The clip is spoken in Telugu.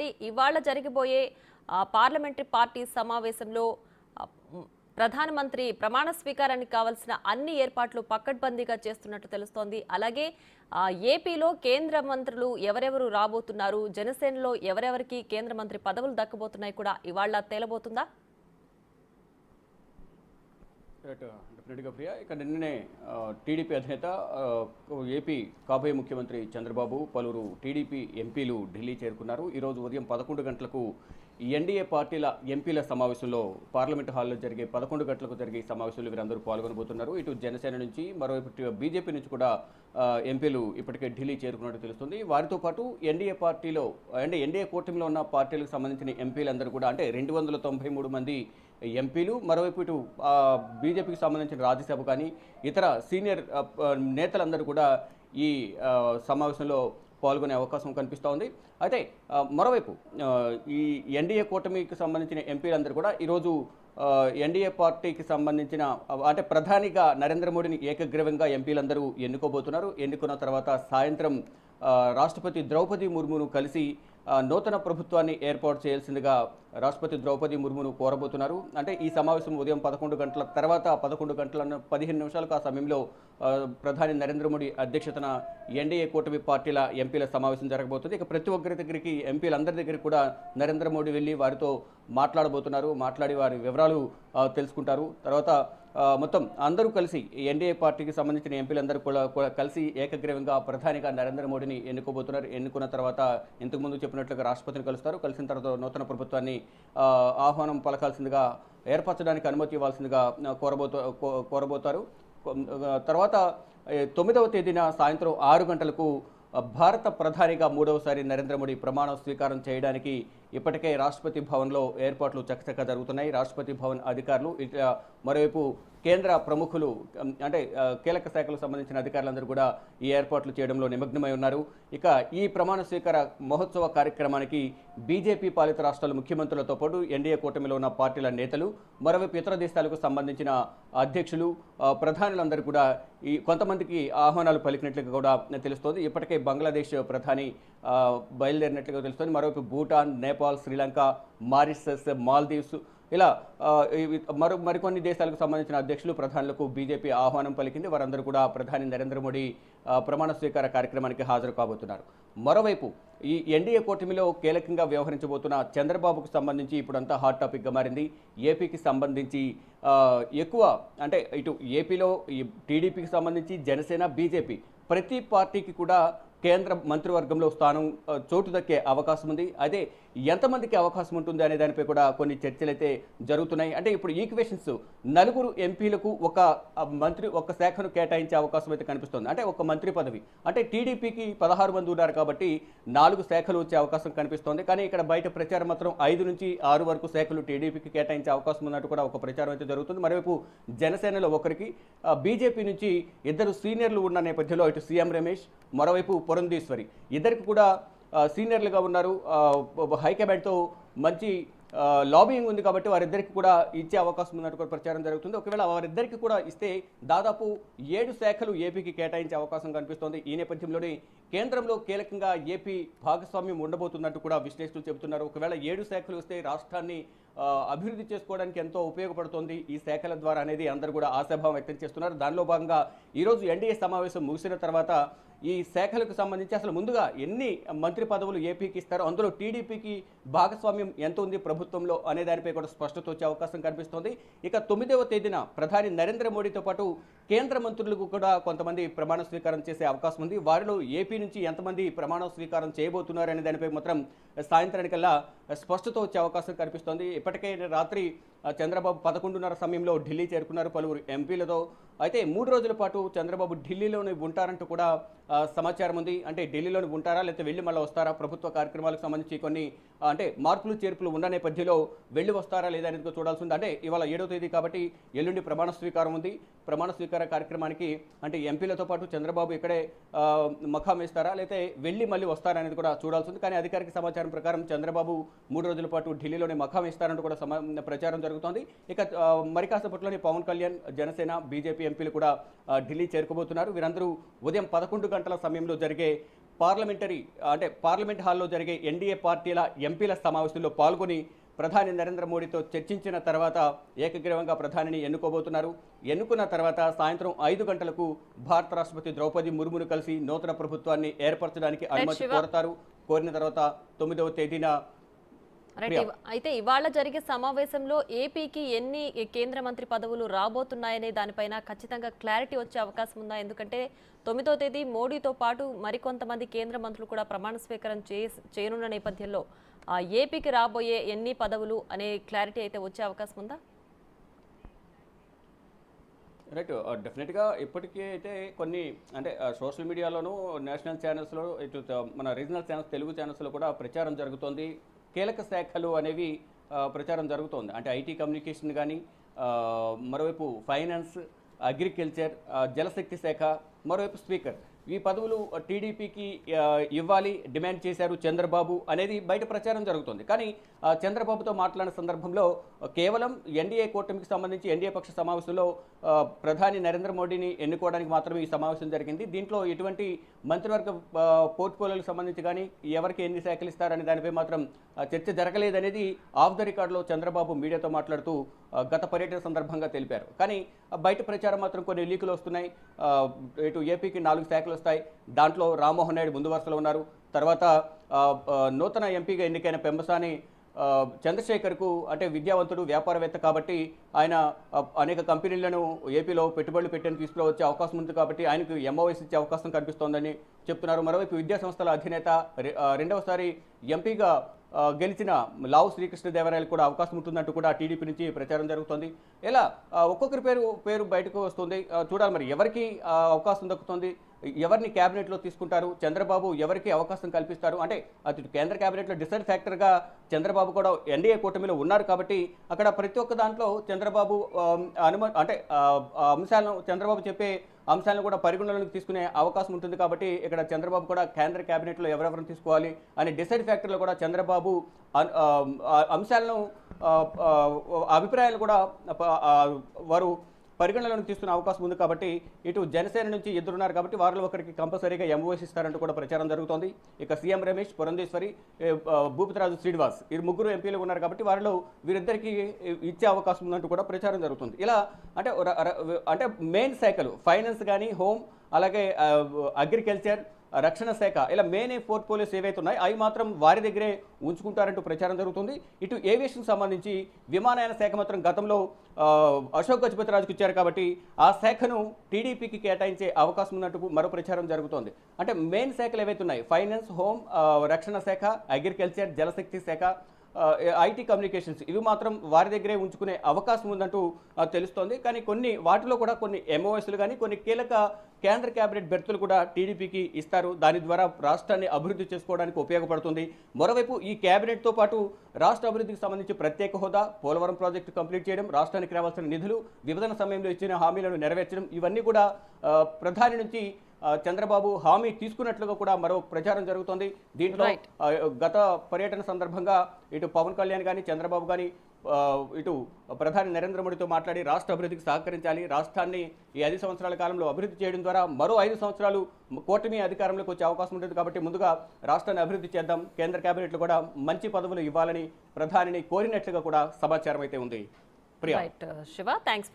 అంటే ఇవాళ జరిగిపోయే పార్లమెంటరీ పార్టీ సమావేశంలో ఆ, ప్రధానమంత్రి ప్రమాణ స్వీకారానికి కావాల్సిన అన్ని ఏర్పాట్లు పకడ్బందీగా చేస్తున్నట్టు తెలుస్తోంది. అలాగే ఏపీలో కేంద్ర మంత్రులు ఎవరెవరు రాబోతున్నారు, జనసేనలో ఎవరెవరికి కేంద్ర మంత్రి పదవులు దక్కబోతున్నాయి కూడా ఇవాళ తేలబోతుందా? డెఫినెట్గా ప్రియా, ఇక నిన్ననే టీడీపీ అధినేత ఏపీ కాబోయే ముఖ్యమంత్రి చంద్రబాబు పలువురు టీడీపీ ఎంపీలు ఢిల్లీ చేరుకున్నారు. ఈరోజు ఉదయం 11 గంటలకు ఎన్డీఏ పార్టీల ఎంపీల సమావేశంలో పార్లమెంటు హాల్లో జరిగే 11 గంటలకు జరిగే సమావేశంలో వీరందరూ పాల్గొనబోతున్నారు. ఇటు జనసేన నుంచి మరోవైపు బీజేపీ నుంచి కూడా ఎంపీలు ఇప్పటికే ఢిల్లీ చేరుకున్నట్టు తెలుస్తుంది. వారితో పాటు ఎన్డీఏ పార్టీలో ఎన్డీఏ కూటమిలో ఉన్న పార్టీలకు సంబంధించిన ఎంపీలందరూ కూడా అంటే 293 మంది ఎంపీలు, మరోవైపు ఇటు బీజేపీకి సంబంధించిన రాజ్యసభ కానీ ఇతర సీనియర్ నేతలందరూ కూడా ఈ సమావేశంలో పాల్గొనే అవకాశం కనిపిస్తూ ఉంది. అయితే మరోవైపు ఈ ఎన్డీఏ కూటమికి సంబంధించిన ఎంపీలందరూ కూడా ఈరోజు ఎన్డీఏ పార్టీకి సంబంధించిన అంటే ప్రధానిగా నరేంద్ర మోడీని ఏకగ్రీవంగా ఎంపీలందరూ ఎన్నుకోబోతున్నారు. ఎన్నుకున్న తర్వాత సాయంత్రం రాష్ట్రపతి ద్రౌపది ముర్మును కలిసి నూతన ప్రభుత్వాన్ని ఏర్పాటు చేయాల్సిందిగా రాష్ట్రపతి ద్రౌపది ముర్మును కోరబోతున్నారు. అంటే ఈ సమావేశం ఉదయం 11 గంటల తర్వాత 11 గంటల 15 నిమిషాలకు ఆ సమయంలో ప్రధాని నరేంద్ర మోడీ అధ్యక్షతన ఎన్డీఏ కూటమి పార్టీల ఎంపీల సమావేశం జరగబోతుంది. ఇక ప్రతి ఒక్కరి దగ్గరికి ఎంపీలందరి దగ్గరికి కూడా నరేంద్ర మోడీ వెళ్ళి వారితో మాట్లాడబోతున్నారు. మాట్లాడి వారి వివరాలు తెలుసుకుంటారు. తర్వాత మొత్తం అందరూ కలిసి ఎన్డీఏ పార్టీకి సంబంధించిన ఎంపీలందరూ కూడా కలిసి ఏకగ్రీవంగా ప్రధానిగా నరేంద్ర మోడీని ఎన్నుకోబోతున్నారు. ఎన్నుకున్న తర్వాత ఇంతకుముందు చెప్పినట్లుగా రాష్ట్రపతిని కలుస్తారు. కలిసిన తర్వాత నూతన ప్రభుత్వాన్ని ఆహ్వానం పలకాల్సిందిగా ఏర్పరచడానికి అనుమతి ఇవ్వాల్సిందిగా కోరబోతారు. తర్వాత 9వ తేదీన సాయంత్రం 6 గంటలకు భారత ప్రధానిగా 3వసారి నరేంద్ర మోడీ ప్రమాణ స్వీకారం చేయడానికి ఇప్పటికే రాష్ట్రపతి భవన్లో ఏర్పాట్లు చకచకా జరుగుతున్నాయి. రాష్ట్రపతి భవన్ అధికారులు ఇట్లా మరోవైపు కేంద్ర ప్రముఖులు అంటే కీలక శాఖలకు సంబంధించిన అధికారులందరూ కూడా ఈ ఏర్పాట్లు చేయడంలో నిమగ్నమై ఉన్నారు. ఇక ఈ ప్రమాణ స్వీకార మహోత్సవ కార్యక్రమానికి బీజేపీ పాలిత రాష్ట్రాల ముఖ్యమంత్రులతో పాటు ఎన్డీఏ కూటమిలో ఉన్న పార్టీల నేతలు, మరోవైపు ఇతర దేశాలకు సంబంధించిన అధ్యక్షులు, ప్రధానులందరూ కూడా ఈ కొంతమందికి ఆహ్వానాలు పలికినట్లుగా కూడా తెలుస్తోంది. ఇప్పటికే బంగ్లాదేశ్ ప్రధాని బయలుదేరినట్లుగా తెలుస్తోంది. మరోవైపు భూటాన్, నేపాల్, శ్రీలంక, మారిషస్, మాల్దీవ్స్ ఇలా మరికొన్ని దేశాలకు సంబంధించిన అధ్యక్షులు, ప్రధానులకు బీజేపీ ఆహ్వానం పలికింది. వారందరూ కూడా ప్రధాని నరేంద్ర మోడీ ప్రమాణ స్వీకార కార్యక్రమానికి హాజరు కాబోతున్నారు. మరోవైపు ఈ ఎన్డీఏ కూటమిలో కీలకంగా వ్యవహరించబోతున్న చంద్రబాబుకు సంబంధించి ఇప్పుడంతా హాట్ టాపిక్గా మారింది. ఏపీకి సంబంధించి ఎక్కువ అంటే ఇటు ఏపీలో ఈ టీడీపీకి సంబంధించి జనసేన, బీజేపీ ప్రతి పార్టీకి కూడా కేంద్ర మంత్రివర్గంలో స్థానం చోటు దక్కే అవకాశం ఉంది. అదే ఎంతమందికి అవకాశం ఉంటుంది అనే దానిపై కూడా కొన్ని చర్చలు అయితే జరుగుతున్నాయి. అంటే ఇప్పుడు ఈక్వేషన్స్ 4 ఎంపీలకు ఒక శాఖను కేటాయించే అవకాశం అయితే కనిపిస్తుంది. అంటే ఒక మంత్రి పదవి అంటే టీడీపీకి 16 మంది ఉన్నారు కాబట్టి 4 శాఖలు వచ్చే అవకాశం కనిపిస్తోంది. కానీ ఇక్కడ బయట ప్రచారం మాత్రం 5 నుంచి 6 వరకు శాఖలు టీడీపీకి కేటాయించే అవకాశం ఉన్నట్టు కూడా ఒక ప్రచారం అయితే జరుగుతుంది. మరోవైపు జనసేనలో ఒకరికి, బీజేపీ నుంచి 2 సీనియర్లు ఉన్న నేపథ్యంలో ఇటు సీఎం రమేష్, మరోవైపు పురంధేశ్వరి ఇద్దరికి కూడా సీనియర్లుగా ఉన్నారు. హైకమాండ్తో మంచి లాబింగ్ ఉంది కాబట్టి వారిద్దరికి కూడా ఇచ్చే అవకాశం ఉన్నట్టు కూడా ప్రచారం జరుగుతుంది. ఒకవేళ వారిద్దరికి కూడా ఇస్తే దాదాపు 7 శాఖలు ఏపీకి కేటాయించే అవకాశం కనిపిస్తోంది. ఈ నేపథ్యంలోనే కేంద్రంలో కీలకంగా ఏపీ భాగస్వామ్యం ఉండబోతున్నట్టు కూడా విశ్లేషకులు చెబుతున్నారు. ఒకవేళ 7 శాఖలు వస్తే రాష్ట్రాన్ని అభివృద్ధి చేసుకోవడానికి ఎంతో ఉపయోగపడుతోంది ఈ శాఖల ద్వారా అనేది అందరూ కూడా ఆశాభావం వ్యక్తం చేస్తున్నారు. దానిలో భాగంగా ఈరోజు ఎన్డీఏ సమావేశం ముగిసిన తర్వాత ఈ శాఖలకు సంబంధించి అసలు ముందుగా ఎన్ని మంత్రి పదవులు ఏపీకి ఇస్తారో, అందులో టీడీపీకి భాగస్వామ్యం ఎంత ఉంది ప్రభుత్వంలో అనే దానిపై కూడా స్పష్టత వచ్చే అవకాశం కనిపిస్తోంది. ఇక 9వ తేదీన ప్రధాని నరేంద్ర మోడీతో పాటు కేంద్ర మంత్రులకు కూడా కొంతమంది ప్రమాణ స్వీకారం చేసే అవకాశం ఉంది. వారిలో ఏపీ నుంచి ఎంతమంది ప్రమాణ స్వీకారం చేయబోతున్నారు అనే దానిపై మాత్రం సాయంత్రానికల్లా స్పష్టత వచ్చే అవకాశం కనిపిస్తోంది. ఇప్పటికే రాత్రి చంద్రబాబు 11:30 సమయంలో ఢిల్లీ చేరుకున్నారు పలువురు ఎంపీలతో. అయితే 3 రోజుల పాటు చంద్రబాబు ఢిల్లీలోనే ఉంటారంటూ కూడా సమాచారం ఉంది. అంటే ఢిల్లీలోనే ఉంటారా లేకపోతే వెళ్ళి మళ్ళీ వస్తారా, ప్రభుత్వ కార్యక్రమాలకు సంబంధించి కొన్ని అంటే మార్పులు చేర్పులు ఉన్న నేపథ్యంలో వెళ్ళి వస్తారా లేదా అనేది చూడాల్సి ఉంది. అంటే ఇవాళ 7వ తేదీ కాబట్టి ఎల్లుండి ప్రమాణ స్వీకారం ఉంది. ప్రమాణ స్వీకార కార్యక్రమానికి అంటే ఎంపీలతో పాటు చంద్రబాబు ఇక్కడే మఖాం వేస్తారా లేకపోతే వెళ్ళి మళ్ళీ వస్తారా అనేది కూడా చూడాల్సి ఉంది. కానీ అధికారిక సమాచారం ప్రకారం చంద్రబాబు 3 రోజుల పాటు ఢిల్లీలోనే మఖాం వేస్తారంటూ కూడా ప్రచారం జరుగుతోంది. ఇక మరి కాసేపట్లోనే పవన్ కళ్యాణ్, జనసేన, బీజేపీ ఎంపీలు కూడా ఢిల్లీ చేరుకోబోతున్నారు. వీరందరూ ఉదయం 11 గంటల సమయంలో జరిగే పార్లమెంట్ హాల్లో జరిగే ఎన్డీఏ పార్టీల ఎంపీల సమావేశంలో పాల్గొని ప్రధాని నరేంద్ర మోడీతో చర్చించిన తర్వాత ఏకగ్రీవంగా ప్రధానిని ఎన్నుకోబోతున్నారు. ఎన్నుకున్న తర్వాత సాయంత్రం 5 గంటలకు భారత రాష్ట్రపతి ద్రౌపది ముర్మును కలిసి నూతన ప్రభుత్వాన్ని ఏర్పరచడానికి అనుమతి కోరతారు. కోరిన తర్వాత 9వ తేదీన అయితే ఇవాళ జరిగే సమావేశంలో ఏపీకి ఎన్ని కేంద్ర మంత్రి పదవులు రాబోతున్నాయనే దానిపైన ఖచ్చితంగా క్లారిటీ వచ్చే అవకాశం ఉందా? ఎందుకంటే 9వ తేదీ మోడీతో పాటు మరికొంతమంది కేంద్ర మంత్రులు కూడా ప్రమాణ స్వీకారం చేయనున్న నేపథ్యంలో ఏపీకి రాబోయే ఎన్ని పదవులు అనే క్లారిటీ అయితే వచ్చే అవకాశం ఉందా? రైట్, డెఫినెట్గా ఇప్పటికీ అయితే కొన్ని సోషల్ మీడియాలోనూ నేషనల్ ఛానల్స్లో ఇటు మన రీజనల్ ఛానల్స్ తెలుగు ఛానల్స్లో కూడా ప్రచారం జరుగుతోంది. కీలక శాఖలు అనేవి ప్రచారం జరుగుతోంది. అంటే ఐటీ కమ్యూనికేషన్ కానీ, మరోవైపు ఫైనాన్స్, అగ్రికల్చర్, జలశక్తి శాఖ, మరోవైపు స్పీకర్, ఈ పదవులు టీడీపీకి ఇవ్వాలి డిమాండ్ చేశారు చంద్రబాబు అనేది బయట ప్రచారం జరుగుతుంది. కానీ చంద్రబాబుతో మాట్లాడిన సందర్భంలో కేవలం ఎన్డీఏ కూటమికి సంబంధించి ఎన్డీఏ పక్ష సమావేశంలో ప్రధాని నరేంద్ర మోడీని ఎన్నుకోవడానికి మాత్రమే ఈ సమావేశం జరిగింది. దీంట్లో ఎటువంటి మంత్రివర్గ పోర్ట్ఫోలియోలకు సంబంధించి కానీ ఎవరికి ఎన్ని శాఖలు ఇస్తారనే దానిపై మాత్రం చర్చ జరగలేదనేది ఆఫ్ ద రికార్డులో చంద్రబాబు మీడియాతో మాట్లాడుతూ గత పర్యటన సందర్భంగా తెలిపారు. కానీ బయట ప్రచారం మాత్రం కొన్ని లీకులు వస్తున్నాయి. ఇటు ఏపీకి 4 శాఖలు వస్తాయి. దాంట్లో రామ్మోహన్ నాయుడు ముందు వరుసలో ఉన్నారు. తర్వాత నూతన ఎంపీగా ఎన్నికైన పెంబసాని చంద్రశేఖర్కు అంటే విద్యావంతుడు, వ్యాపారవేత్త కాబట్టి ఆయన అనేక కంపెనీలను ఏపీలో పెట్టుబడులు పెట్టని తీసుకురావచ్చే అవకాశం ఉంది కాబట్టి ఆయనకు ఎంఓఎస్ ఇచ్చే అవకాశం కనిపిస్తోందని చెప్తున్నారు. మరోవైపు విద్యా సంస్థల అధినేత రెండవసారి ఎంపీగా గెలిచిన లావు శ్రీకృష్ణదేవరాయలకు కూడా అవకాశం ఉంటుందంటూ కూడా టీడీపీ నుంచి ప్రచారం జరుగుతుంది. ఇలా ఒక్కొక్కరి పేరు బయటకు వస్తుంది. చూడాలి మరి ఎవరికి అవకాశం దక్కుతుంది, ఎవరిని క్యాబినెట్లో తీసుకుంటారు, చంద్రబాబు ఎవరికి అవకాశం కల్పిస్తారు. అంటే అటు కేంద్ర క్యాబినెట్లో డిసైడ్ ఫ్యాక్టర్గా చంద్రబాబు కూడా ఎన్డీఏ కూటమిలో ఉన్నారు కాబట్టి అక్కడ ప్రతి ఒక్క దాంట్లో చంద్రబాబు చంద్రబాబు చెప్పే అంశాలను కూడా పరిగణలోకి తీసుకునే అవకాశం ఉంటుంది కాబట్టి ఇక్కడ చంద్రబాబు కూడా కేంద్ర క్యాబినెట్లో ఎవరెవరిని తీసుకోవాలి అనే డిసైడ్ ఫ్యాక్టర్లో కూడా చంద్రబాబు అంశాలను అభిప్రాయాలు కూడా వారు పరిగణనలోకి తీసుకునే అవకాశం ఉంది కాబట్టి ఇటు జనసేన నుంచి ఎదురున్నారు కాబట్టి వారిలో ఒకరికి కంపల్సరీగా ఎంఓఎస్ ఇస్తారంటూ కూడా ప్రచారం జరుగుతోంది. ఇక సీఎం రమేష్, పురంధేశ్వరి, భూపతిరాజు శ్రీనివాస్ ఈ 3 ఎంపీలు ఉన్నారు కాబట్టి వారిలో వీరిద్దరికి ఇచ్చే అవకాశం ఉందంటూ కూడా ప్రచారం జరుగుతుంది. ఇలా అంటే మెయిన్ శాఖలు ఫైనాన్స్ కానీ, హోమ్, అలాగే అగ్రికల్చర్, రక్షణ శాఖ, ఇలా మెయిన్ పోర్ట్ఫోలియోస్ ఏవైతే ఉన్నాయో అవి మాత్రం వారి దగ్గరే ఉంచుకుంటారంటూ ప్రచారం జరుగుతుంది. ఇటు ఏవియేషన్ సంబంధించి విమానయాన శాఖ మాత్రం గతంలో అశోక్ గజపతిరాజుకు ఇచ్చారు కాబట్టి ఆ శాఖను టీడీపీకి కేటాయించే అవకాశం ఉన్నట్టు మరో ప్రచారం జరుగుతోంది. అంటే మెయిన్ శాఖలు ఏవైతే ఉన్నాయి ఫైనాన్స్, హోమ్, రక్షణ శాఖ, అగ్రికల్చర్, జలశక్తి శాఖ, ఐటీ కమ్యూనికేషన్స్ ఇవి మాత్రం వారి దగ్గరే ఉంచుకునే అవకాశం ఉందంటూ తెలుస్తోంది. కానీ వాటిలో కూడా కొన్ని ఎంఓఎస్లు కానీ కొన్ని కీలక కేంద్ర క్యాబినెట్ బెర్తులు కూడా టీడీపీకి ఇస్తారు. దాని ద్వారా రాష్ట్రాన్ని అభివృద్ధి చేసుకోవడానికి ఉపయోగపడుతుంది. మరోవైపు ఈ క్యాబినెట్తో పాటు రాష్ట్ర అభివృద్ధికి సంబంధించి ప్రత్యేక హోదా, పోలవరం ప్రాజెక్టు కంప్లీట్ చేయడం, రాష్ట్రానికి రావాల్సిన నిధులు, విభజన సమయంలో ఇచ్చిన హామీలను నెరవేర్చడం ఇవన్నీ కూడా ప్రధాని నుంచి చంద్రబాబు హామీ తీసుకున్నట్లుగా కూడా మరో ప్రచారం జరుగుతోంది. దీంట్లో గత పర్యటన సందర్భంగా ఇటు పవన్ కళ్యాణ్ కానీ, చంద్రబాబు కానీ ఇటు ప్రధాని నరేంద్ర మోడీతో మాట్లాడి రాష్ట్ర అభివృద్ధికి సహకరించాలి, రాష్ట్రాన్ని ఈ 5 సంవత్సరాల కాలంలో అభివృద్ధి చేయడం ద్వారా మరో 5 సంవత్సరాలు కూటమి అధికారంలోకి వచ్చే అవకాశం ఉంటుంది కాబట్టి ముందుగా రాష్ట్రాన్ని అభివృద్ధి చేద్దాం, కేంద్ర క్యాబినెట్లో కూడా మంచి పదవులు ఇవ్వాలని ప్రధానిని కోరినట్లుగా కూడా సమాచారం అయితే ఉంది. ప్రియా. శివ, థాంక్స్.